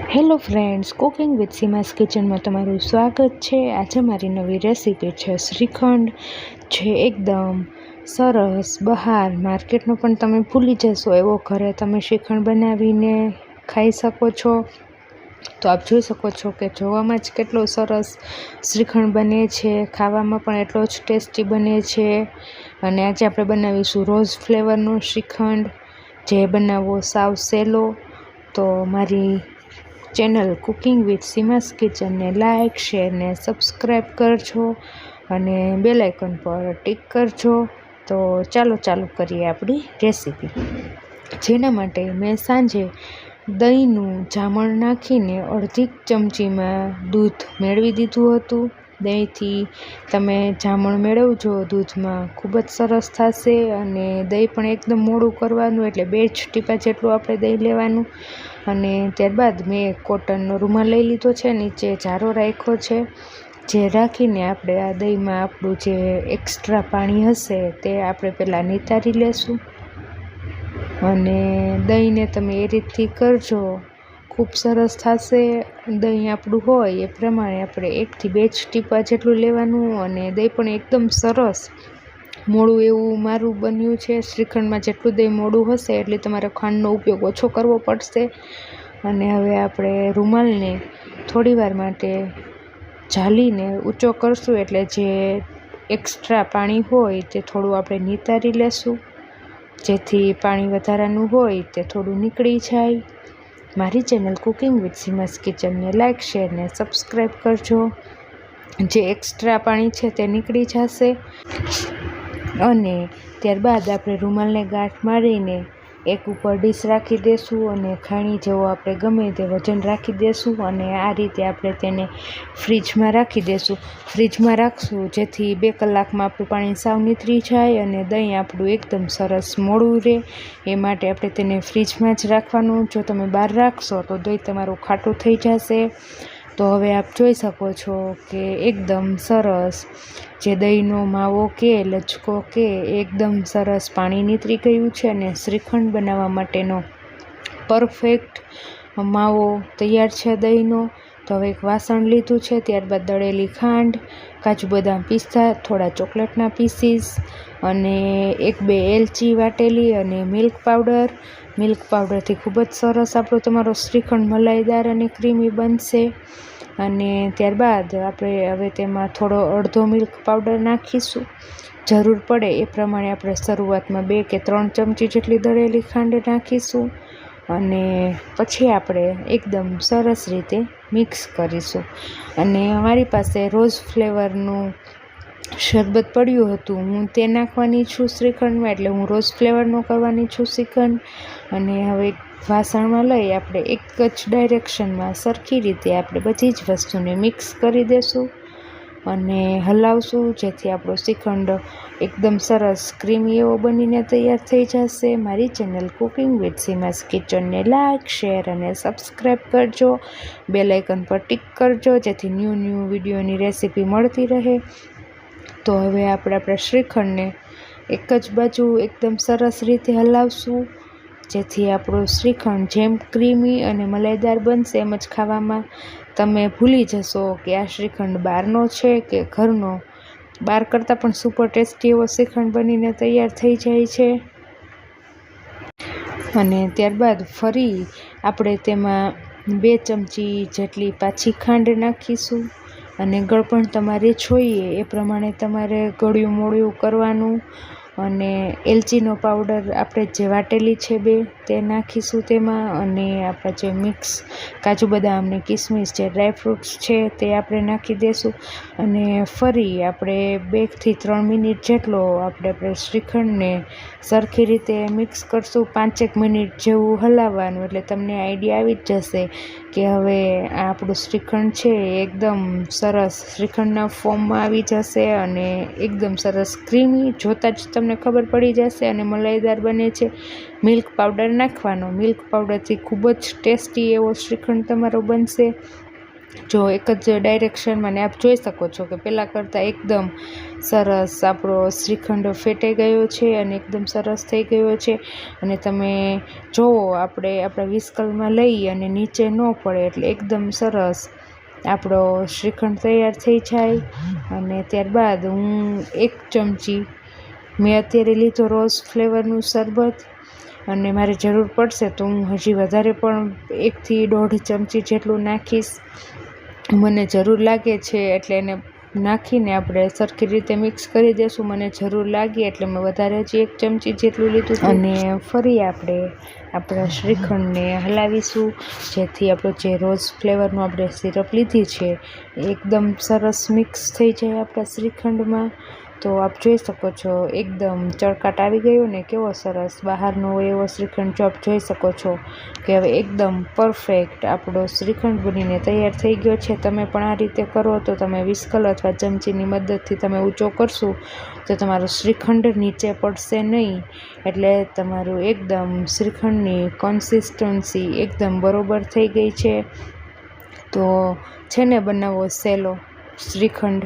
Hello friends, cooking with Seema's કિચનમાં તમારું સ્વાગત છે। આજે મારી નવી રેસીપી છે શ્રીખંડ, જે એકદમ સરસ બહાર માર્કેટનો પણ તમે ભૂલી જશો એવો ઘરે તમે શ્રીખંડ બનાવીને ખાઈ શકો છો। તો આપ જોઈ શકો છો કે જોવામાં જ કેટલો સરસ શ્રીખંડ બને છે, ખાવામાં પણ એટલો જ ટેસ્ટી બને છે। અને આજે આપણે બનાવીશું રોઝ ફ્લેવરનો શ્રીખંડ, જે બનાવવો સાવ સહેલો। તો મારી ચેનલ કુકિંગ વિથ સીમાસ કિચનને લાઇક, શેર ને સબસ્ક્રાઈબ કરજો અને બેલ આઇકન પર ટિક કરજો। તો ચાલો કરીએ આપણી રેસીપી। જેના માટે મેં સાંજે દહીંનું જામણ નાખીને અડધી ચમચીમાં દૂધ મેળવી દીધું હતું। દહીંથી તમે જામણ મેળવજો દૂધમાં, ખૂબ જ સરસ થશે। અને દહીં પણ એકદમ મોડું કરવાનું, એટલે 2 ટીપા જેટલું આપણે દહીં લેવાનું। અને ત્યારબાદ મેં કોટનનો રૂમાલ લઈ લીધો છે, નીચે જારો રાખ્યો છે, જે રાખીને આપણે આ દહીંમાં આપણું જે એક્સ્ટ્રા પાણી હશે તે આપણે પહેલાં નિતારી લેશું। અને દહીંને તમે એ રીતથી કરજો, ખૂબ સરસ થશે। દહીં આપણું હોય એ પ્રમાણે આપણે 1 થી 2 ટીપા જેટલું લેવાનું। અને દહીં પણ એકદમ સરસ મોડું એવું મારું બન્યું છે। શ્રીખંડમાં જેટલું દહીં મોડું હશે એટલે તમારે ખાંડનો ઉપયોગ ઓછો કરવો પડશે। અને હવે આપણે રૂમાલને થોડીવાર માટે ઝાલીને ઊંચો કરશું, એટલે જે એક્સ્ટ્રા પાણી હોય તે થોડું આપણે નિતારી લેશું, જેથી પાણી વધારાનું હોય તે થોડું નીકળી જાય। મારી ચેનલ કુકિંગ વિથ સીમાસ કિચનને લાઇક, શેર ને સબસ્ક્રાઈબ કરજો, જે એક્સ્ટ્રા પાણી છે તે નીકળી જશે। અને ત્યારબાદ આપણે રૂમાલને ગાંઠ મારીને એક ઉપર ડીશ રાખી દેશું અને ખાણી જેવો આપણે ગમે તે વજન રાખી દેશું। અને આ રીતે આપણે તેને ફ્રીજમાં રાખી દેશું। ફ્રીજમાં રાખશું જેથી 2 કલાકમાં આપણું પાણી સાવ નીતરી જાય અને દહીં આપણું એકદમ સરસ મોડું રહે, એ માટે આપણે તેને ફ્રીજમાં જ રાખવાનું। જો તમે બહાર રાખશો તો દહીં તમારું ખાટું થઈ જશે। તો હવે આપ જોઈ શકો છો કે એકદમ સરસ જે દહીંનો માવો કે લચકો કે એકદમ સરસ પાણી નીતરી ગયું છે અને શ્રીખંડ બનાવવા માટેનો પરફેક્ટ માવો તૈયાર છે દહીંનો। તો હવે એક વાસણ લીધું છે, ત્યારબાદ દળેલી ખાંડ, કાજુ બદામ પિસ્તા, થોડા ચોકલેટના પીસીસ અને 1-2 એલચી વાટેલી અને મિલ્ક પાવડરથી ખૂબ જ સરસ આપણો તમારો શ્રીખંડ મલાઈદાર અને ક્રીમી બનશે। અને ત્યારબાદ આપણે હવે તેમાં થોડો અડધો મિલ્ક પાવડર નાખીશું, જરૂર પડે એ પ્રમાણે આપણે શરૂઆતમાં 2 કે 3 ચમચી જેટલી દળેલી ખાંડ નાખીશું। અને પછી આપણે એકદમ સરસ રીતે મિક્સ કરીશું। અને અમારી પાસે રોઝ ફ્લેવરનું શરબત પડ્યું હતું, હું તે નાખવાની છું શ્રીખંડમાં, એટલે હું રોઝ ફ્લેવરનો કરવાની છું શ્રીખંડ। અને હવે વાસણમાં લઈ આપણે એક જ ડાયરેક્શનમાં સરખી રીતે આપણે બધી જ વસ્તુને મિક્સ કરી દેશું અને હલાવશું, જેથી આપણો શ્રીખંડ એકદમ સરસ ક્રીમી એવો બનીને તૈયાર થઈ જશે। મારી ચેનલ કુકિંગ વિથ સીમાસ કિચનને લાઇક, શેર અને સબસ્ક્રાઈબ કરજો, બેલ આઇકન પર ટિક કરજો, જેથી ન્યૂ વિડીયોની રેસીપી મળતી રહે। તો હવે આપણે આપણા શ્રીખંડને એક જ બાજુ એકદમ સરસ રીતે હલાવશું, જેથી આપણું શ્રીખંડ જેમ ક્રીમી અને મલાઈદાર બનશે એમ જ ખાવામાં તમે ભૂલી જશો કે આ શ્રીખંડ બહારનો છે કે ઘરનો। બહાર કરતાં પણ સુપર ટેસ્ટી એવો શ્રીખંડ બનીને તૈયાર થઈ જાય છે। અને ત્યારબાદ ફરી આપણે તેમાં 2 ચમચી જેટલી પાછી ખાંડ નાખીશું અને ગળપણ તમારે જોઈએ એ પ્રમાણે તમારે ગળ્યું મોળું કરવાનું। અને એલચીનો પાવડર આપણે જે વાટેલી છે 2 તે નાખીશું તેમાં। અને આપણા જે મિક્સ કાજુ બદામ ને કિસમિસ જે ડ્રાયફ્રૂટ્સ છે તે આપણે નાખી દઈશું। અને ફરી આપણે 2 થી 3 મિનિટ જેટલો આપણે શ્રીખંડને સરખી રીતે મિક્સ કરશું, 5-1 મિનિટ જેવું હલાવવાનું, એટલે તમને આઈડિયા આવી જ જશે કે હવે આ આપણું શ્રીખંડ છે એકદમ સરસ શ્રીખંડના ફોર્મમાં આવી જશે અને એકદમ સરસ ક્રીમી, જોતાં જ તમને ખબર પડી જશે અને મલાઈદાર બને છે। મિલ્ક પાવડર નાખવાનો, મિલ્ક પાવડરથી ખૂબ જ ટેસ્ટી એવો શ્રીખંડ તમારો બનશે। જો એક જ ડાયરેક્શનમાં ને આપ જોઈ શકો છો કે પહેલાં કરતાં એકદમ સરસ આપણો શ્રીખંડ ફેટાઈ ગયો છે અને એકદમ સરસ થઈ ગયો છે. અને તમે જુઓ આપણે આપણા વિસ્કલમાં લઈ અને નીચે ન પડે એટલે એકદમ સરસ આપણો શ્રીખંડ તૈયાર થઈ જાય. અને ત્યારબાદ હું 1 ચમચી મેં અત્યારે લીધો રોઝ ફ્લેવરનું શરબત, અને મારે જરૂર પડશે તો હું હજી વધારે પણ 1 થી 1.5 ચમચી જેટલું નાખીશ. મને જરૂર લાગે છે એટલે એને નાખીને આપણે સરખી રીતે મિક્સ કરી દઈશું. મને જરૂર લાગી એટલે મેં વધારે હજી 1 ચમચી જેટલું લીધું. અને ફરી આપણે આપણા શ્રીખંડને હલાવીશું, જેથી આપણો જે રોઝ ફ્લેવરનું આપણે સિરપ લીધી છે એકદમ સરસ મિક્સ થઈ જાય આપણા શ્રીખંડમાં. તો આપ જોઈ શકો છો એકદમ ચળકાટ આવી ગયો ને, કેવો સરસ બહારનો હોય એવો શ્રીખંડ. જો આપ જોઈ શકો છો કે હવે એકદમ પરફેક્ટ આપણો શ્રીખંડ બનીને તૈયાર થઈ ગયો છે. તમે પણ આ રીતે કરો તો તમે વિસ્કલ અથવા ચમચીની મદદથી તમે ઊંચો કરશો તો તમારું શ્રીખંડ નીચે પડશે નહીં. એટલે તમારું એકદમ શ્રીખંડની કન્સિસ્ટન્સી એકદમ બરોબર થઈ ગઈ છે. તો છે ને બનાવો સહેલો શ્રીખંડ,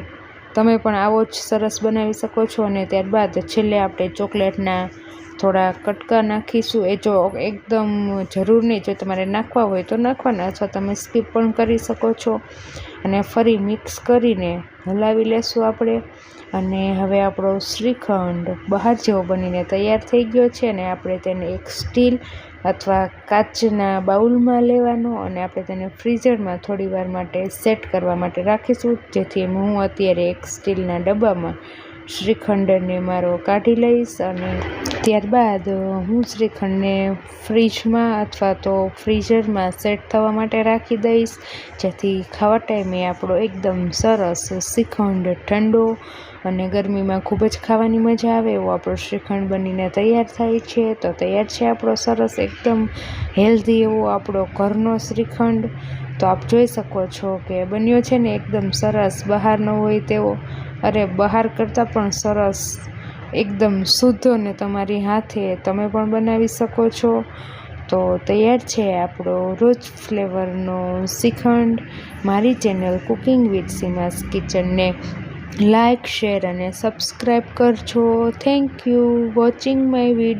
તમે પણ આવો જ સરસ બનાવી શકો છો. અને ત્યારબાદ છેલ્લે આપણે ચોકલેટના થોડા કટકા નાખીશું. એ જો એકદમ જરૂર નહીં, જો તમારે નાખવા હોય તો નાખવાના, અથવા તમે સ્કીપ પણ કરી શકો છો. અને ફરી મિક્સ કરીને હલાવી લેશું આપણે. અને હવે આપણો શ્રીખંડ બહાર જેવો બનીને તૈયાર થઈ ગયો છે. અને આપણે તેને એક સ્ટીલ અથવા કાચના બાઉલમાં લેવાનો, અને આપણે તેને ફ્રીઝરમાં થોડી વાર માટે સેટ કરવા માટે રાખીશું. જેથી હું અત્યારે એક સ્ટીલના ડબ્બામાં શ્રીખંડને મારો કાઢી લઈશ. અને ત્યારબાદ હું શ્રીખંડને ફ્રીજમાં અથવા તો ફ્રીઝરમાં સેટ થવા માટે રાખી દઈશ, જેથી ખાવા ટાઈમે આપણો એકદમ સરસ શ્રીખંડ ઠંડો અને ગરમીમાં ખૂબ જ ખાવાની મજા આવે એવો આપણો શ્રીખંડ બનીને તૈયાર થાય છે. તો તૈયાર છે આપણો સરસ એકદમ હેલ્ધી એવો આપણો ઘરનો શ્રીખંડ. તો આપ જોઈ શકો છો કે બન્યો છે ને એકદમ સરસ, બહારનો હોય તેવો, અરે બહાર કરતાં પણ સરસ, એકદમ શુદ્ધ, અને તમારી હાથે તમે પણ બનાવી શકો છો. તો તૈયાર છે આપણો રોઝ ફ્લેવરનો શ્રીખંડ. મારી ચેનલ કુકિંગ વિથ સીમાસ કિચનને લાઇક, શેર અને સબસ્ક્રાઈબ કરજો. Thank you watching my video.